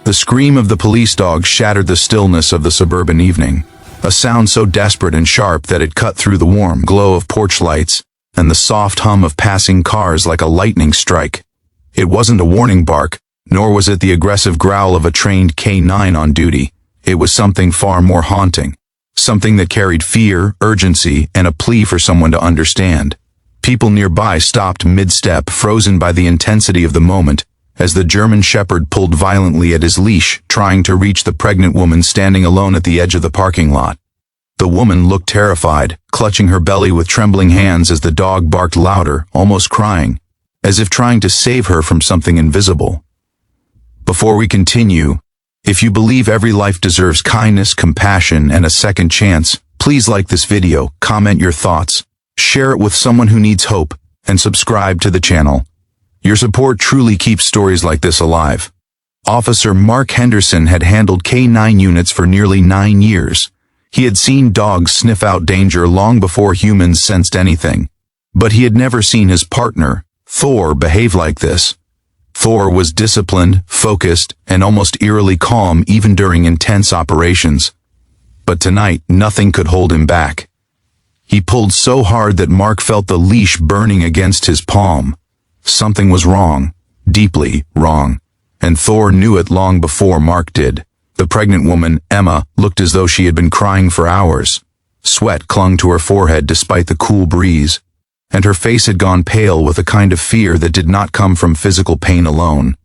The scream of the police dog shattered the stillness of the suburban evening, a sound so desperate and sharp that it cut through the warm glow of porch lights and the soft hum of passing cars like a lightning strike. It wasn't a warning bark, nor was it the aggressive growl of a trained K9 on duty. It was something far more haunting, something that carried fear, urgency, and a plea for someone to understand. People nearby stopped mid-step, frozen by the intensity of the moment, as the German shepherd pulled violently at his leash, trying to reach the pregnant woman standing alone at the edge of the parking lot. The woman looked terrified, clutching her belly with trembling hands as the dog barked louder, almost crying, as if trying to save her from something invisible. Before we continue, if you believe every life deserves kindness, compassion, and a second chance, please like this video, comment your thoughts, share it with someone who needs hope, and subscribe to the channel. Your support truly keeps stories like this alive. Officer Mark Henderson had handled K9 units for nearly 9 years. He had seen dogs sniff out danger long before humans sensed anything. But he had never seen his partner, Thor, behave like this. Thor was disciplined, focused, and almost eerily calm even during intense operations. But tonight, nothing could hold him back. He pulled so hard that Mark felt the leash burning against his palm. Something was wrong, deeply wrong, and Thor knew it long before Mark did. The pregnant woman, Emma, looked as though she had been crying for hours. Sweat clung to her forehead despite the cool breeze, and her face had gone pale with a kind of fear that did not come from physical pain alone.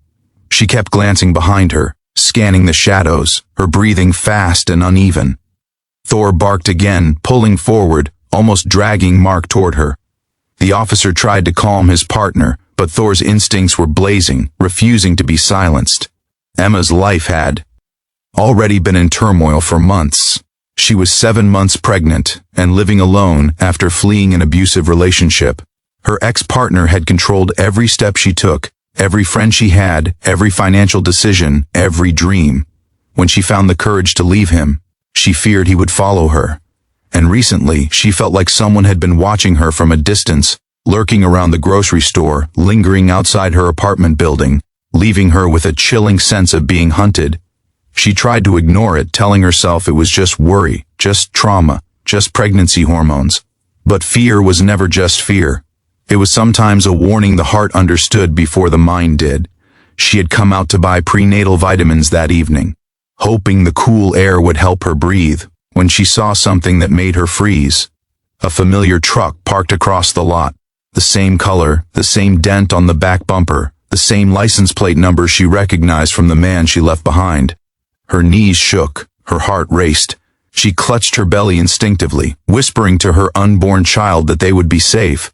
She kept glancing behind her, scanning the shadows, her breathing fast and uneven. Thor barked again, pulling forward, almost dragging Mark toward her. The officer tried to calm his partner, but Thor's instincts were blazing, refusing to be silenced. Emma's life had already been in turmoil for months. She was 7 months pregnant and living alone after fleeing an abusive relationship. Her ex-partner had controlled every step she took, every friend she had, every financial decision, every dream. When she found the courage to leave him, she feared he would follow her. And recently, she felt like someone had been watching her from a distance, lurking around the grocery store, lingering outside her apartment building, leaving her with a chilling sense of being hunted. She tried to ignore it, telling herself it was just worry, just trauma, just pregnancy hormones. But fear was never just fear. It was sometimes a warning the heart understood before the mind did. She had come out to buy prenatal vitamins that evening, hoping the cool air would help her breathe, when she saw something that made her freeze. A familiar truck parked across the lot. The same color, the same dent on the back bumper, the same license plate number she recognized from the man she left behind. Her knees shook, her heart raced. She clutched her belly instinctively, whispering to her unborn child that they would be safe.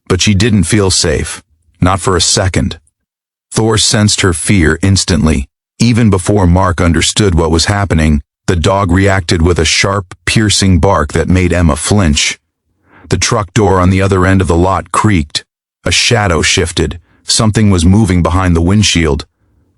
But she didn't feel safe, not for a second. Thor sensed her fear instantly. Even before Mark understood what was happening, the dog reacted with a sharp, piercing bark that made Emma flinch. The truck door on the other end of the lot creaked. A shadow shifted. Something was moving behind the windshield.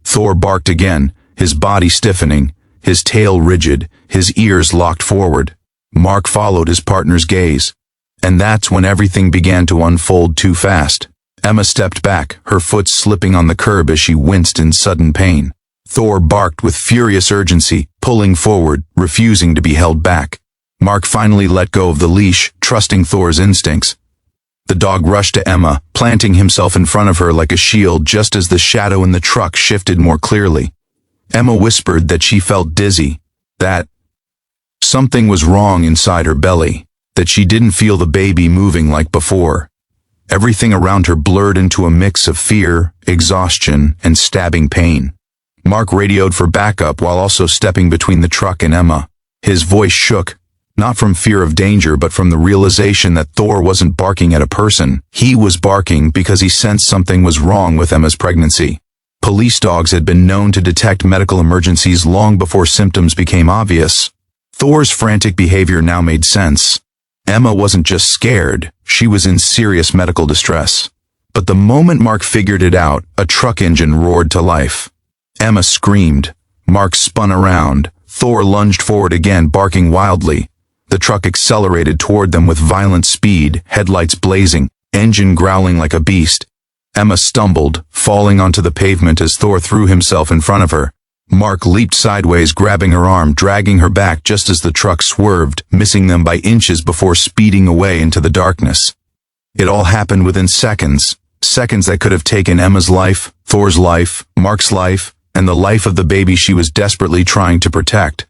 Thor barked again, his body stiffening, his tail rigid, his ears locked forward. Mark followed his partner's gaze. And that's when everything began to unfold too fast. Emma stepped back, her foot slipping on the curb as she winced in sudden pain. Thor barked with furious urgency, pulling forward, refusing to be held back. Mark finally let go of the leash, trusting Thor's instincts. The dog rushed to Emma, planting himself in front of her like a shield just as the shadow in the truck shifted more clearly. Emma whispered that she felt dizzy, that something was wrong inside her belly, that she didn't feel the baby moving like before. Everything around her blurred into a mix of fear, exhaustion, and stabbing pain. Mark radioed for backup while also stepping between the truck and Emma. His voice shook, not from fear of danger but from the realization that Thor wasn't barking at a person. He was barking because he sensed something was wrong with Emma's pregnancy. Police dogs had been known to detect medical emergencies long before symptoms became obvious. Thor's frantic behavior now made sense. Emma wasn't just scared, she was in serious medical distress. But the moment Mark figured it out, a truck engine roared to life. Emma screamed. Mark spun around. Thor lunged forward again, barking wildly. The truck accelerated toward them with violent speed, headlights blazing, engine growling like a beast. Emma stumbled, falling onto the pavement as Thor threw himself in front of her. Mark leaped sideways, grabbing her arm, dragging her back just as the truck swerved, missing them by inches before speeding away into the darkness. It all happened within seconds. Seconds that could have taken Emma's life, Thor's life, Mark's life, and the life of the baby she was desperately trying to protect.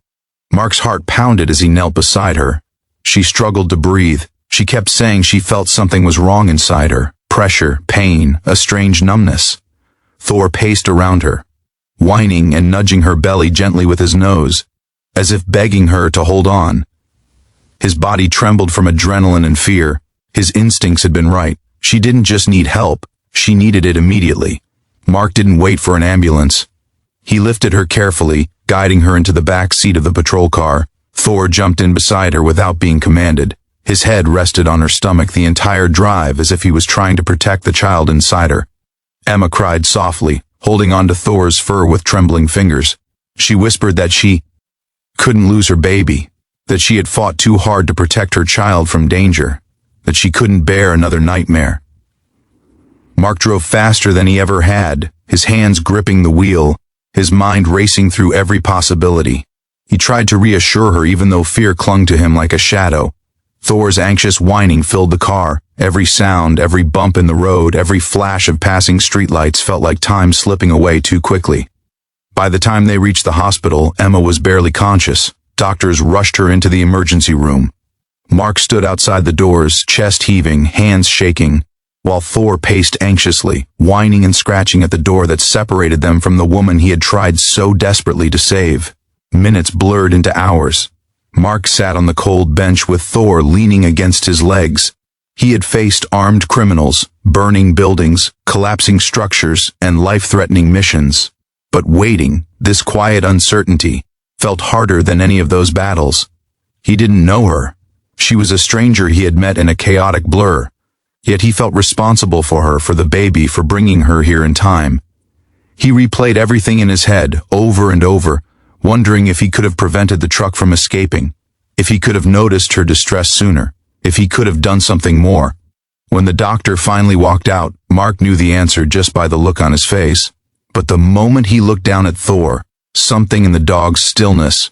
Mark's heart pounded as he knelt beside her. She struggled to breathe. She kept saying she felt something was wrong inside her. Pressure, pain, a strange numbness. Thor paced around her, whining and nudging her belly gently with his nose, as if begging her to hold on. His body trembled from adrenaline and fear. His instincts had been right. She didn't just need help, she needed it immediately. Mark didn't wait for an ambulance. He lifted her carefully, guiding her into the back seat of the patrol car. Thor jumped in beside her without being commanded. His head rested on her stomach the entire drive as if he was trying to protect the child inside her. Emma cried softly, holding on to Thor's fur with trembling fingers. She whispered that she couldn't lose her baby, that she had fought too hard to protect her child from danger, that she couldn't bear another nightmare. Mark drove faster than he ever had, his hands gripping the wheel, his mind racing through every possibility. He tried to reassure her even though fear clung to him like a shadow. Thor's anxious whining filled the car. Every sound, every bump in the road, every flash of passing streetlights felt like time slipping away too quickly. By the time they reached the hospital, Emma was barely conscious. Doctors rushed her into the emergency room. Mark stood outside the doors, chest heaving, hands shaking, while Thor paced anxiously, whining and scratching at the door that separated them from the woman he had tried so desperately to save. Minutes blurred into hours. Mark sat on the cold bench with Thor leaning against his legs. He had faced armed criminals, burning buildings, collapsing structures, and life-threatening missions. But waiting, this quiet uncertainty, felt harder than any of those battles. He didn't know her. She was a stranger he had met in a chaotic blur. Yet he felt responsible for her, for the baby, for bringing her here in time. He replayed everything in his head, over and over, wondering if he could have prevented the truck from escaping, if he could have noticed her distress sooner, if he could have done something more. When the doctor finally walked out, Mark knew the answer just by the look on his face. But the moment he looked down at Thor, something in the dog's stillness,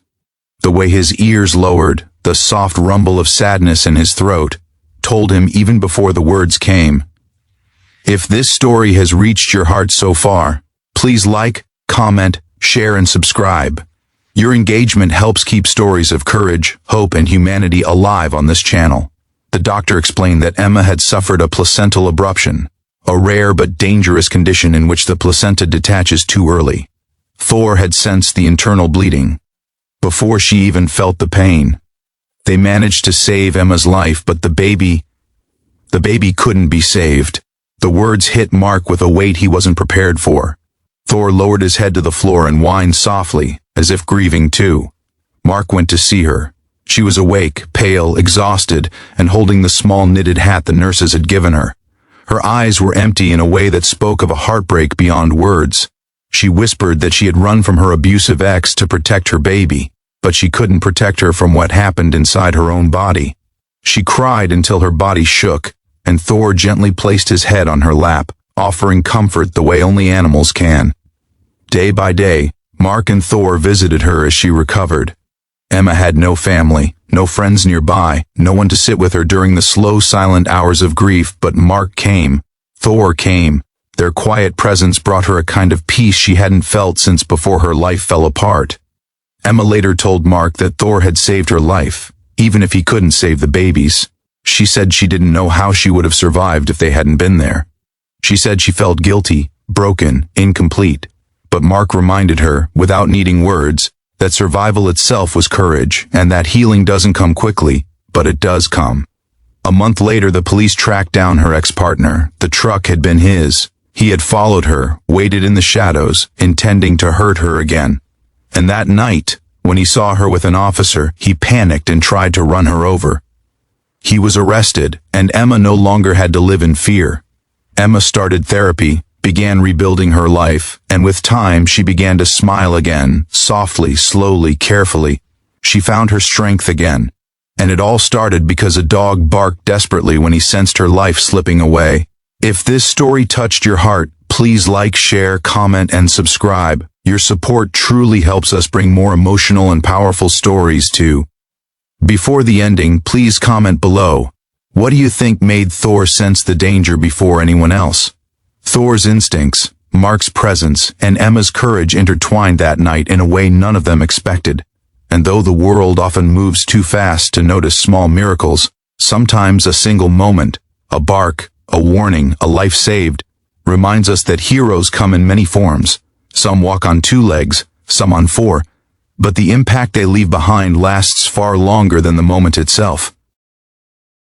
the way his ears lowered, the soft rumble of sadness in his throat, told him even before the words came. If this story has reached your heart so far, please like, comment, share, and subscribe. Your engagement helps keep stories of courage, hope, and humanity alive on this channel. The doctor explained that Emma had suffered a placental abruption, a rare but dangerous condition in which the placenta detaches too early. Thor had sensed the internal bleeding before she even felt the pain. They managed to save Emma's life, but the baby couldn't be saved. The words hit Mark with a weight he wasn't prepared for. Thor lowered his head to the floor and whined softly, as if grieving too. Mark went to see her. She was awake, pale, exhausted, and holding the small knitted hat the nurses had given her. Her eyes were empty in a way that spoke of a heartbreak beyond words. She whispered that she had run from her abusive ex to protect her baby, but she couldn't protect her from what happened inside her own body. She cried until her body shook, and Thor gently placed his head on her lap, offering comfort the way only animals can. Day by day, Mark and Thor visited her as she recovered. Emma had no family, no friends nearby, no one to sit with her during the slow, silent hours of grief, but Mark came. Thor came. Their quiet presence brought her a kind of peace she hadn't felt since before her life fell apart. Emma later told Mark that Thor had saved her life, even if he couldn't save the babies. She said she didn't know how she would have survived if they hadn't been there. She said she felt guilty, broken, incomplete. But Mark reminded her, without needing words, that survival itself was courage, and that healing doesn't come quickly, but it does come. A month later, the police tracked down her ex-partner. The truck had been his. He had followed her, waited in the shadows, intending to hurt her again. And that night, when he saw her with an officer, he panicked and tried to run her over. He was arrested, and Emma no longer had to live in fear. Emma started therapy, began rebuilding her life, and with time she began to smile again, softly, slowly, carefully. She found her strength again. And it all started because a dog barked desperately when he sensed her life slipping away. If this story touched your heart, please like, share, comment, and subscribe. Your support truly helps us bring more emotional and powerful stories to. Before the ending, please comment below. What do you think made Thor sense the danger before anyone else? Thor's instincts, Mark's presence, and Emma's courage intertwined that night in a way none of them expected. And though the world often moves too fast to notice small miracles, sometimes a single moment, a bark, a warning, a life saved, reminds us that heroes come in many forms. Some walk on 2 legs, some on 4, but the impact they leave behind lasts far longer than the moment itself.